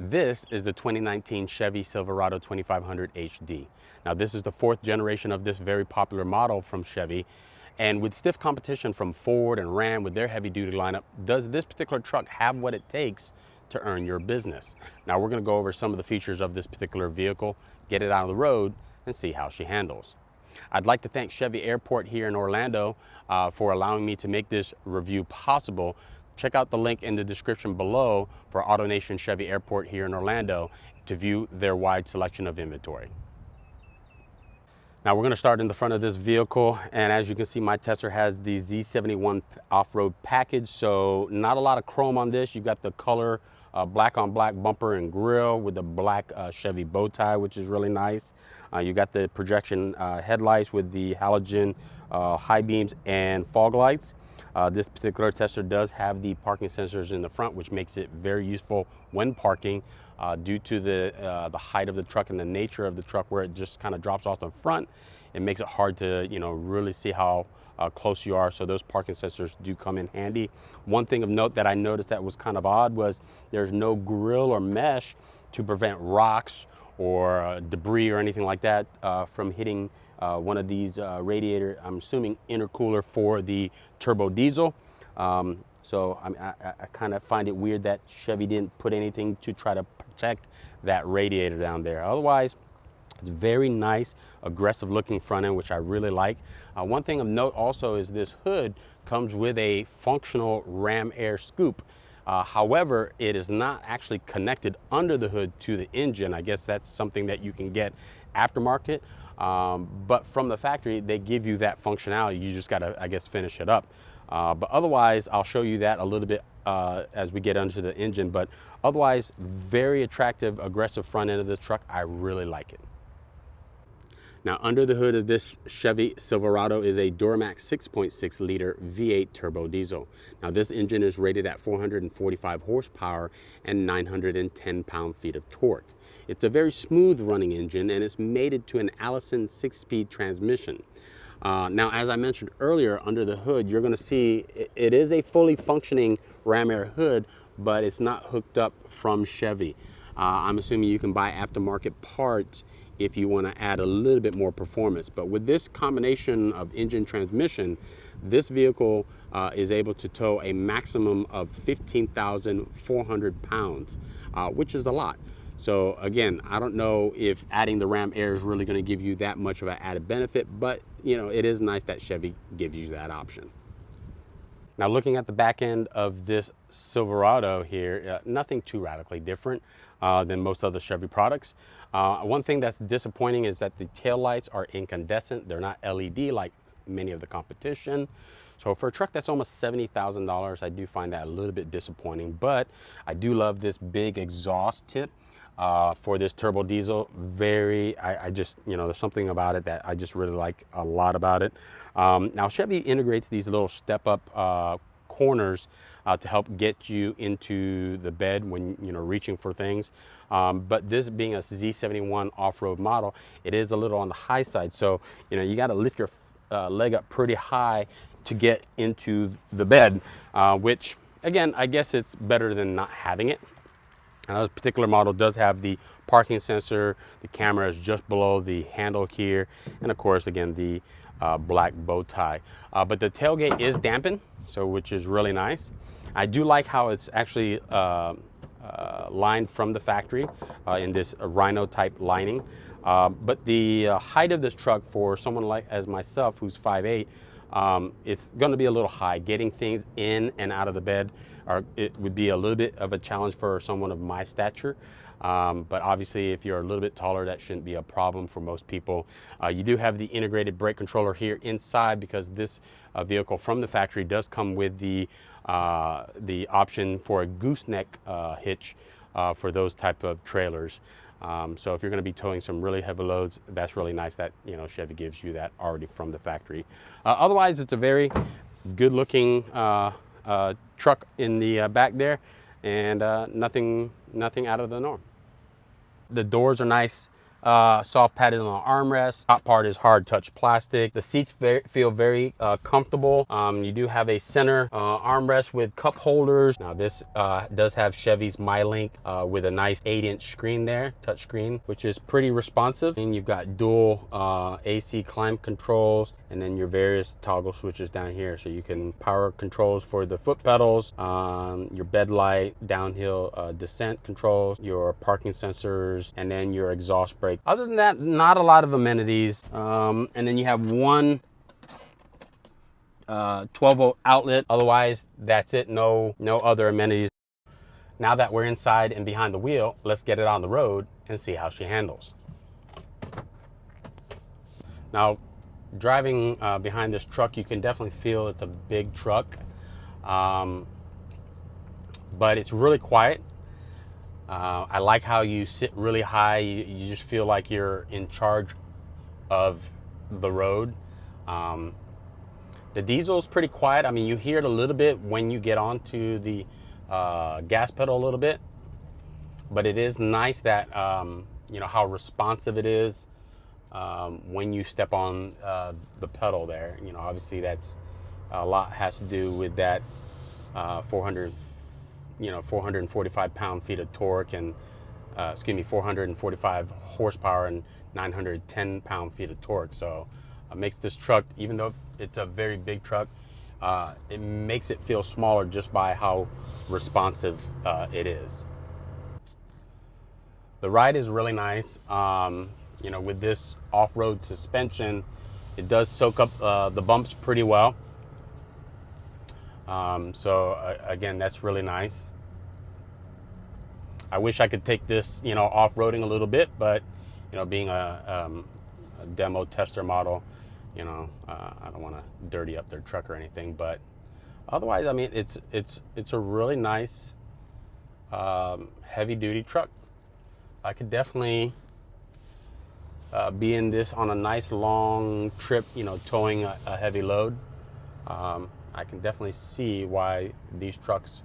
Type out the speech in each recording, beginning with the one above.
This is the 2019 Chevy Silverado 2500 HD. Now this is the fourth generation of this very popular model from Chevy, and with stiff competition from Ford and Ram with their heavy duty lineup, does this particular truck have what it takes to earn your business? Now we're going to go over some of the features of this particular vehicle, get it out of the road, and see how she handles. I'd like to thank Chevy Airport here in Orlando for allowing me to make this review possible. Check out the link in the description below for AutoNation Chevy Airport here in Orlando to view their wide selection of inventory. Now we're going to start in the front of this vehicle, and as you can see, my Tester has the Z71 off-road package, so not a lot of chrome on this. You got the color black on black bumper and grille with the black Chevy bow tie, which is really nice. You got the projection headlights with the halogen high beams and fog lights. This particular Tester does have the parking sensors in the front, which makes it very useful when parking due to the height of the truck and the nature of the truck, where it just kind of drops off the front. It makes it hard to really see how close you are, so those parking sensors do come in handy. One thing of note that I noticed that was kind of odd was there's no grill or mesh to prevent rocks or debris or anything like that from hitting one of these radiator, I'm assuming intercooler for the turbo diesel. So I kind of find it weird that Chevy didn't put anything to try to protect that radiator down there. Otherwise, it's very nice, aggressive looking front end, which I really like. One thing of note also is this hood comes with a functional ram air scoop. However, it is not actually connected under the hood to the engine. I guess that's something that you can get aftermarket. But from the factory, they give you that functionality. You just got to, I guess, finish it up. But otherwise, I'll show you that a little bit as we get under the engine. But otherwise, very attractive, aggressive front end of this truck. I really like it. Now, under the hood of this Chevy Silverado is a Duramax 6.6 liter V8 turbo diesel. Now, this engine is rated at 445 horsepower and 910 pound-feet of torque. It's a very smooth running engine, and it's mated to an Allison 6-speed transmission. Now, as I mentioned earlier, under the hood, you're going to see it is a fully functioning ram air hood, but it's not hooked up from Chevy. I'm assuming you can buy aftermarket parts if you want to add a little bit more performance. But with this combination of engine transmission, this vehicle is able to tow a maximum of 15,400 pounds, which is a lot. So again, I don't know if adding the ram air is really going to give you that much of an added benefit, but it is nice that Chevy gives you that option. Now, looking at the back end of this Silverado here, nothing too radically different than most other Chevy products. One thing that's disappointing is that the taillights are incandescent. They're not LED like many of the competition. So for a truck that's almost $70,000, I do find that a little bit disappointing, but I do love this big exhaust tip. For this turbo diesel, I just, there's something about it that I just really like a lot about it. Now, Chevy integrates these little step-up corners to help get you into the bed when, reaching for things. But this being a Z71 off-road model, it is a little on the high side. So, you got to lift your leg up pretty high to get into the bed, which, again, I guess it's better than not having it. This particular model does have the parking sensor. The camera is just below the handle here, and of course, again, the black bow tie. But the tailgate is dampened, which is really nice. I do like how it's actually lined from the factory in this rhino type lining. But the height of this truck for someone like as myself, who's 5'8", it's going to be a little high. Getting things in and out of the bed, it would be a little bit of a challenge for someone of my stature. But obviously, if you're a little bit taller, that shouldn't be a problem for most people. You do have the integrated brake controller here inside, because this vehicle from the factory does come with the option for a gooseneck hitch for those type of trailers. So if you're going to be towing some really heavy loads, that's really nice that Chevy gives you that already from the factory. Otherwise, it's a very good looking truck in the back there, and nothing out of the norm. The doors are nice soft padded on the armrest. Top part is hard touch plastic. The seats feel very comfortable. You do have a center armrest with cup holders. Now this does have Chevy's MyLink with a nice 8-inch screen there, touch screen, which is pretty responsive. And you've got dual AC climate controls, and then your various toggle switches down here. So you can power controls for the foot pedals, your bed light, downhill descent controls, your parking sensors, and then your exhaust brake. Other than that, not a lot of amenities. And then you have one 12-volt outlet. Otherwise, that's it. No other amenities. Now that we're inside and behind the wheel, let's get it on the road and see how she handles. Now, driving behind this truck, you can definitely feel it's a big truck, but it's really quiet. I like how you sit really high. You just feel like you're in charge of the road. The diesel is pretty quiet. I mean, you hear it a little bit when you get onto the gas pedal a little bit, but it is nice that you know how responsive it is when you step on the pedal there. You know, obviously that's a lot has to do with that 445 pound-feet of torque and 445 horsepower and 910 pound-feet of torque. So it makes this truck, even though it's a very big truck, it makes it feel smaller just by how responsive it is. The ride is really nice. You know, with this off-road suspension, it does soak up the bumps pretty well. Again, that's really nice. I wish I could take this, you know, off-roading a little bit, but, you know, being a demo tester model, you know, I don't want to dirty up their truck or anything, but otherwise, I mean, it's a really nice heavy-duty truck. I could definitely be in this on a nice long trip, you know, towing a heavy load. I can definitely see why these trucks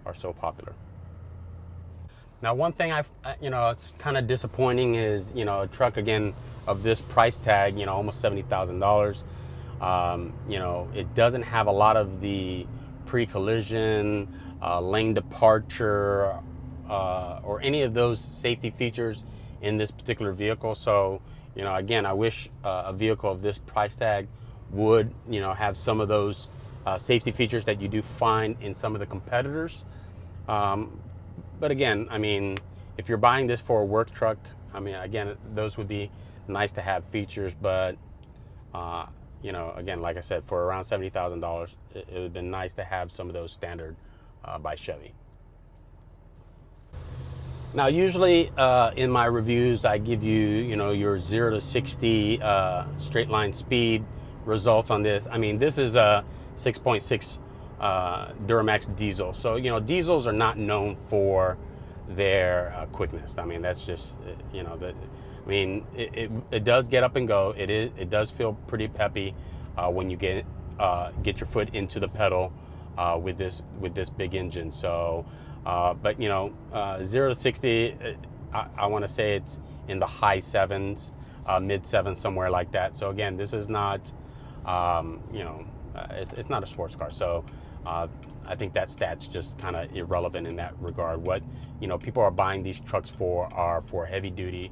are so popular. Now, one thing you know, it's kind of disappointing is, you know, a truck again of this price tag, you know, almost $70,000. You know, it doesn't have a lot of the pre-collision, lane departure, or any of those safety features in this particular vehicle. So, you know, again, I wish a vehicle of this price tag would, you know, have some of those safety features that you do find in some of the competitors. But again, I mean, if you're buying this for a work truck, I mean, again, those would be nice to have features, but you know, again, like I said, for around $70,000, it would have been nice to have some of those standard by Chevy. Now, usually in my reviews, I give you, you know, your 0 to 60 straight line speed results on this. I mean, this is a 6.6 Duramax diesel. So, you know, diesels are not known for their quickness. I mean, that's just, you know, I mean, it does get up and go. It does feel pretty peppy when you get your foot into the pedal with this big engine. So, but you know, 0 to 60, I want to say it's in the high 7s, mid 7s, somewhere like that. So again, this is not, you know, it's not a sports car. So I think that stat's just kind of irrelevant in that regard. What, you know, people are buying these trucks for are for heavy duty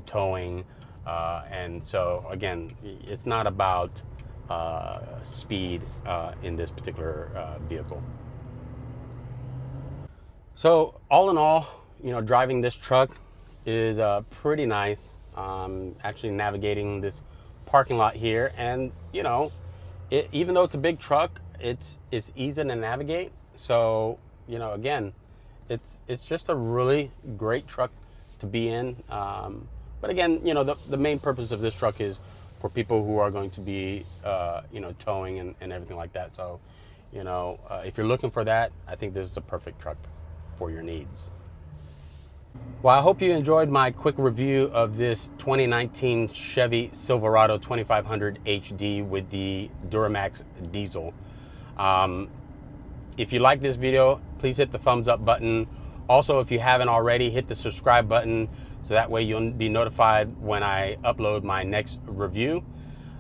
towing, and so again, it's not about speed in this particular vehicle. So all in all, you know, driving this truck is pretty nice. Actually navigating this parking lot here, and you know, even though it's a big truck, it's easy to navigate. So, you know, again, it's just a really great truck to be in. But again, you know, the main purpose of this truck is for people who are going to be, you know, towing and everything like that. So, you know, if you're looking for that, I think this is a perfect truck for your needs. Well, I hope you enjoyed my quick review of this 2019 Chevy Silverado 2500 HD with the Duramax diesel. If you like this video, please hit the thumbs up button. Also, if you haven't already, hit the subscribe button so that way you'll be notified when I upload my next review.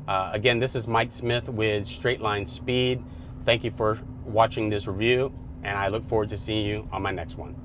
Again, this is Mike Smith with Straight Line Speed. Thank you for watching this review, and I look forward to seeing you on my next one.